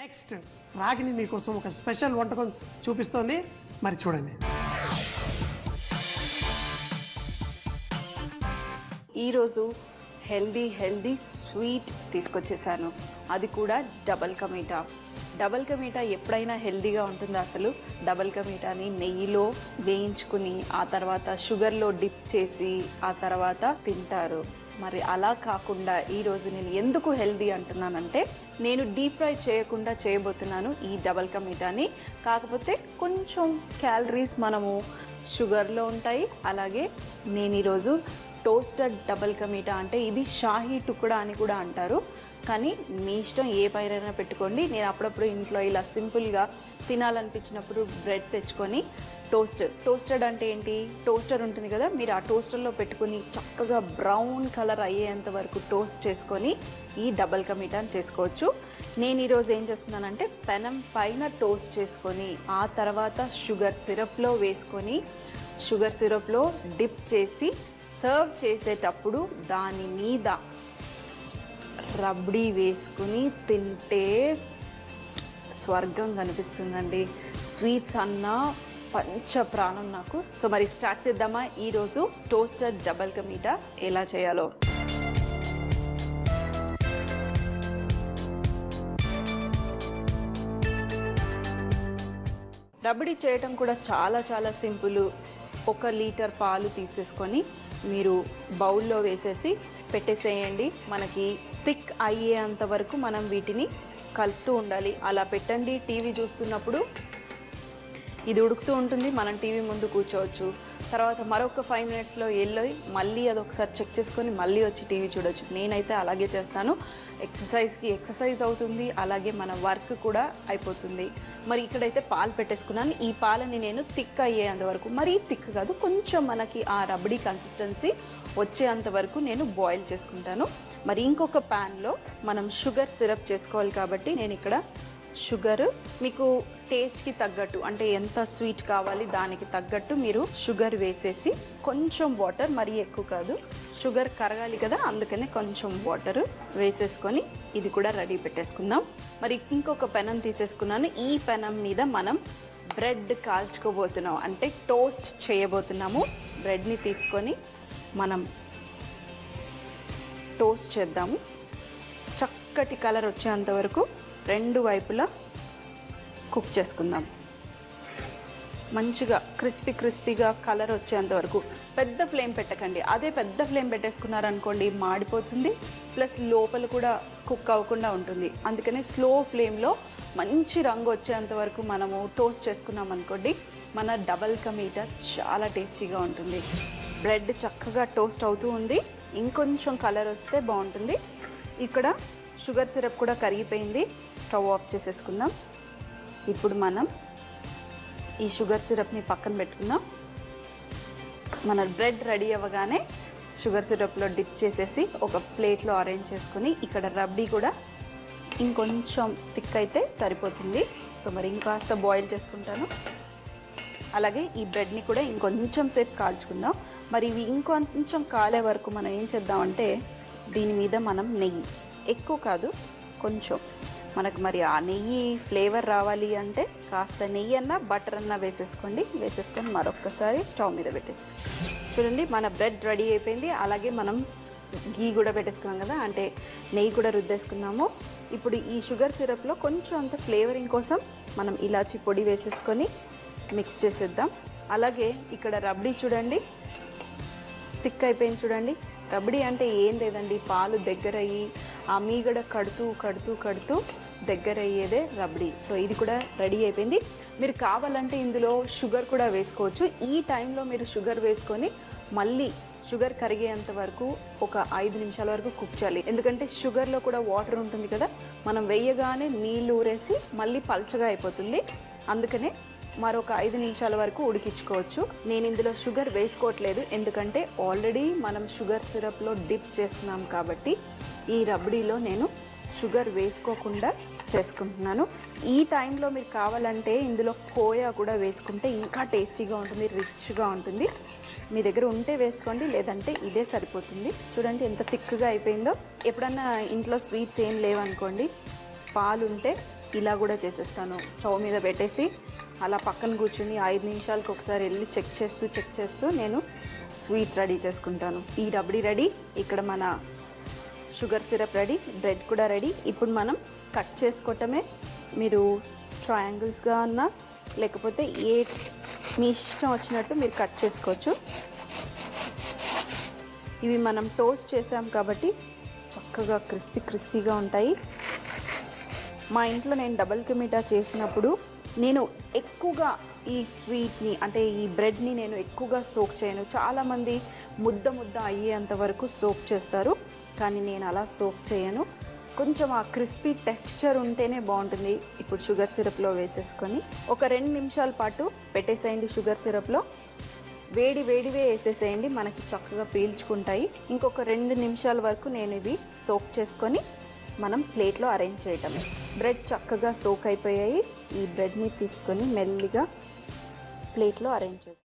Next రాగిని మీకోసం ఒక special వంటకం చూపిస్తోంది, మరి చూడండి. ఈరోజు హెల్దీ స్వీట్ తీసుకొచ్చేసాను, అది కూడా డబల్ కా మీఠా. డబల్ కా మీఠా ఎప్పుడైనా హెల్దీగా ఉంటుందా? అసలు డబల్ కా మీఠాని నెయ్యిలో వేయించుకుని ఆ తర్వాత షుగర్లో డిప్ చేసి ఆ తర్వాత తింటారు. మరి అలా కాకుండా ఈరోజు నేను ఎందుకు హెల్దీ అంటున్నానంటే, నేను డీప్ ఫ్రై చేయకుండా చేయబోతున్నాను ఈ డబల్ కా మీఠాని. కాకపోతే కొంచెం క్యాలరీస్ మనము షుగర్లో ఉంటాయి. అలాగే నేను ఈరోజు టోస్టెడ్ డబల్ కా మీఠా, అంటే ఇది షాహీ టుకుడా అని కూడా అంటారు, కానీ మీ ఇష్టం ఏ పైరైనా పెట్టుకోండి. నేను అప్పుడప్పుడు ఇంట్లో ఇలా సింపుల్గా తినాలనిపించినప్పుడు బ్రెడ్ తెచ్చుకొని టోస్టెడ్ అంటే ఏంటి, టోస్టర్ ఉంటుంది కదా, మీరు ఆ టోస్టర్లో పెట్టుకుని చక్కగా బ్రౌన్ కలర్ అయ్యేంత వరకు టోస్ట్ చేసుకొని ఈ డబల్ కా మీఠాని చేసుకోవచ్చు. నేను ఈరోజు ఏం చేస్తున్నానంటే, పెనం పైన టోస్ట్ చేసుకొని ఆ తర్వాత షుగర్ సిరప్లో వేసుకొని షుగర్ సిరప్లో డిప్ చేసి సర్వ్ చేసేటప్పుడు దాని మీద రబ్డీ వేసుకుని తింటే స్వర్గం కనిపిస్తుందండి. స్వీట్స్ అన్న పంచ ప్రాణం నాకు. సో మరి స్టార్ట్ చేద్దామా ఈరోజు టోస్టెడ్ డబల్ కా మీఠా ఎలా చేయాలో. రబడీ చేయటం కూడా చాలా సింపుల్. 1 లీటర్ పాలు తీసేసుకొని మీరు బౌల్లో వేసేసి పెట్టేసేయండి. మనకి థిక్ అయ్యేంత వరకు మనం వీటిని కలుపుతూ ఉండాలి. అలా పెట్టండి. టీవీ చూస్తున్నప్పుడు ఇది ఉడుకుతూ ఉంటుంది, మనం టీవీ ముందు కూర్చోవచ్చు. తర్వాత మరొక 5 మినిట్స్లో వెళ్ళి మళ్ళీ అదొకసారి చెక్ చేసుకొని మళ్ళీ వచ్చి టీవీ చూడవచ్చు. నేనైతే అలాగే చేస్తాను. ఎక్సర్సైజ్ అవుతుంది, అలాగే మన వర్క్ కూడా అయిపోతుంది. మరి ఇక్కడైతే పాలు పెట్టేసుకున్నాను. ఈ పాలని నేను థిక్ అయ్యేంత వరకు, మరీ థిక్ కాదు, కొంచెం మనకి ఆ రబడీ కన్సిస్టెన్సీ వచ్చేంత వరకు నేను బాయిల్ చేసుకుంటాను. మరి ఇంకొక ప్యాన్లో మనం షుగర్ సిరప్ చేసుకోవాలి కాబట్టి నేను ఇక్కడ షుగర్ మీకు టేస్ట్కి తగ్గట్టు, అంటే ఎంత స్వీట్ కావాలి దానికి తగ్గట్టు మీరు షుగర్ వేసేసి కొంచెం వాటర్, మరీ ఎక్కువ కాదు, షుగర్ కరగాలి కదా, అందుకనే కొంచెం వాటర్ వేసేసుకొని ఇది కూడా రెడీ పెట్టేసుకుందాం. మరి ఇంకొక పెనం తీసేసుకున్నాను. ఈ పెనం మీద మనం బ్రెడ్ కాల్చుకోబోతున్నాం, అంటే టోస్ట్ చేయబోతున్నాము. బ్రెడ్ని తీసుకొని మనం టోస్ట్ చేద్దాము. చక్కటి కలర్ వచ్చేంత వరకు 2 వైపులా కుక్ చేసుకుందాం. మంచిగా క్రిస్పీగా కలర్ వచ్చేంత వరకు. పెద్ద ఫ్లేమ్ పెట్టకండి, అదే పెద్ద ఫ్లేమ్ పెట్టేసుకున్నారనుకోండి మాడిపోతుంది, ప్లస్ లోపల కూడా కుక్ అవ్వకుండా ఉంటుంది. అందుకనే స్లో ఫ్లేమ్లో మంచి రంగు వచ్చేంత వరకు మనము టోస్ట్ చేసుకున్నాం అనుకోండి, మన డబల్ కా మీఠా చాలా టేస్టీగా ఉంటుంది. బ్రెడ్ చక్కగా టోస్ట్ అవుతూ ఉంది, ఇంకొంచెం కలర్ వస్తే బాగుంటుంది. ఇక్కడ షుగర్ సిరప్ కూడా కరిగిపోయింది. స్టవ్ ఆఫ్ చేసేసుకుందాం. ఇప్పుడు మనం ఈ షుగర్ సిరప్ని పక్కన పెట్టుకుందాం. మన బ్రెడ్ రెడీ అవ్వగానే షుగర్ సిరప్లో డిప్ చేసేసి ఒక ప్లేట్లో అరేంజ్ చేసుకుని, ఇక్కడ రబ్డీ కూడా ఇంకొంచెం థిక్ అయితే సరిపోతుంది. సో మరి ఇంకాస్త బాయిల్ చేసుకుంటాను. అలాగే ఈ బ్రెడ్ని కూడా ఇంకొంచెం సేపు కాల్చుకుందాం. మరి ఇవి ఇంకొంచెం కాలే వరకు మనం ఏం చేద్దామంటే, దీని మీద మనం నెయ్యి, ఎక్కువ కాదు కొంచెం, మనకు మరి ఆ నెయ్యి ఫ్లేవర్ రావాలి అంటే కాస్త నెయ్యి అన్నా బటర్ అన్నా వేసేసుకోండి. వేసేసుకొని మరొక్కసారి స్టవ్ మీద పెట్టేసి చూడండి, మన బ్రెడ్ రెడీ అయిపోయింది. అలాగే మనం గీ కూడా పెట్టేసుకున్నాం కదా, అంటే నెయ్యి కూడా రుద్దేసుకున్నాము. ఇప్పుడు ఈ షుగర్ సిరప్లో కొంచెం అంత ఫ్లేవరింగ్ కోసం మనం ఇలాచీ పొడి వేసేసుకొని మిక్స్ చేసేద్దాం. అలాగే ఇక్కడ రబ్డీ చూడండి థిక్ అయిపోయింది. చూడండి, రబడీ అంటే ఏం లేదండి, పాలు దగ్గర అయ్యి ఆ మీగడ కడుతూ దగ్గర అయ్యేదే రబడీ. సో ఇది కూడా రెడీ అయిపోయింది. మీరు కావాలంటే ఇందులో షుగర్ కూడా వేసుకోవచ్చు. ఈ టైంలో మీరు షుగర్ వేసుకొని మళ్ళీ షుగర్ కరిగేంత వరకు ఒక 5 నిమిషాల వరకు కుక్ చేయాలి. ఎందుకంటే షుగర్లో కూడా వాటర్ ఉంటుంది కదా, మనం వేయగానే నీళ్ళు ఊరేసి మళ్ళీ పల్చగా అయిపోతుంది. అందుకనే మరొక 5 నిమిషాల వరకు ఉడికించుకోవచ్చు. నేను ఇందులో షుగర్ వేసుకోవట్లేదు, ఎందుకంటే ఆల్రెడీ మనం షుగర్ సిరప్లో డిప్ చేస్తున్నాం కాబట్టి ఈ రబడీలో నేను షుగర్ వేసుకోకుండా చేసుకుంటున్నాను. ఈ టైంలో మీరు కావాలంటే ఇందులో కోయా కూడా వేసుకుంటే ఇంకా టేస్టీగా ఉంటుంది, రిచ్గా ఉంటుంది. మీ దగ్గర ఉంటే వేసుకోండి, లేదంటే ఇదే సరిపోతుంది. చూడండి ఎంత థిక్గా అయిపోయిందో. ఎప్పుడన్నా ఇంట్లో స్వీట్స్ ఏం లేవనుకోండి, పాలు ఉంటే ఇలా కూడా చేసేస్తాను. స్టవ్ మీద పెట్టేసి అలా పక్కన కూర్చుని 5 నిమిషాలకు ఒకసారి వెళ్ళి చెక్ చేస్తూ నేను స్వీట్ రెడీ చేసుకుంటాను. ఈ రబడీ రెడీ, ఇక్కడ మన షుగర్ సిరప్ రెడీ, బ్రెడ్ కూడా రెడీ. ఇప్పుడు మనం కట్ చేసుకోవటమే. మీరు ట్రయాంగిల్స్గా అన్నా లేకపోతే మీ ఇష్టం వచ్చినట్టు మీరు కట్ చేసుకోవచ్చు. ఇవి మనం టోస్ట్ చేసాం కాబట్టి చక్కగా క్రిస్పీగా ఉంటాయి. మా ఇంట్లో నేను డబుల్ కా మీఠా చేసినప్పుడు నేను ఎక్కువగా ఈ స్వీట్ని అంటే ఈ బ్రెడ్ని నేను ఎక్కువగా సోక్ చేయను. చాలామంది ముద్ద అయ్యేంత వరకు సోక్ చేస్తారు, కానీ నేను అలా సోక్ చేయను. కొంచెం ఆ క్రిస్పీ టెక్స్చర్ ఉంటేనే బాగుంటుంది. ఇప్పుడు షుగర్ సిరప్లో వేసేసుకొని ఒక 2 నిమిషాల పాటు పెట్టేసేయండి. షుగర్ సిరప్లో వేడివే వేసేసేయండి, మనకి చక్కగా పీల్చుకుంటాయి. ఇంకొక 2 నిమిషాల వరకు నేను ఇవి సోక్ చేసుకొని మనం ప్లేట్లో అరేంజ్ చేయటమే. బ్రెడ్ చక్కగా సోక్ అయిపోయాయి. ఈ బ్రెడ్ని తీసుకొని మెల్లిగా ప్లేట్లో అరేంజ్ చేస్తాం.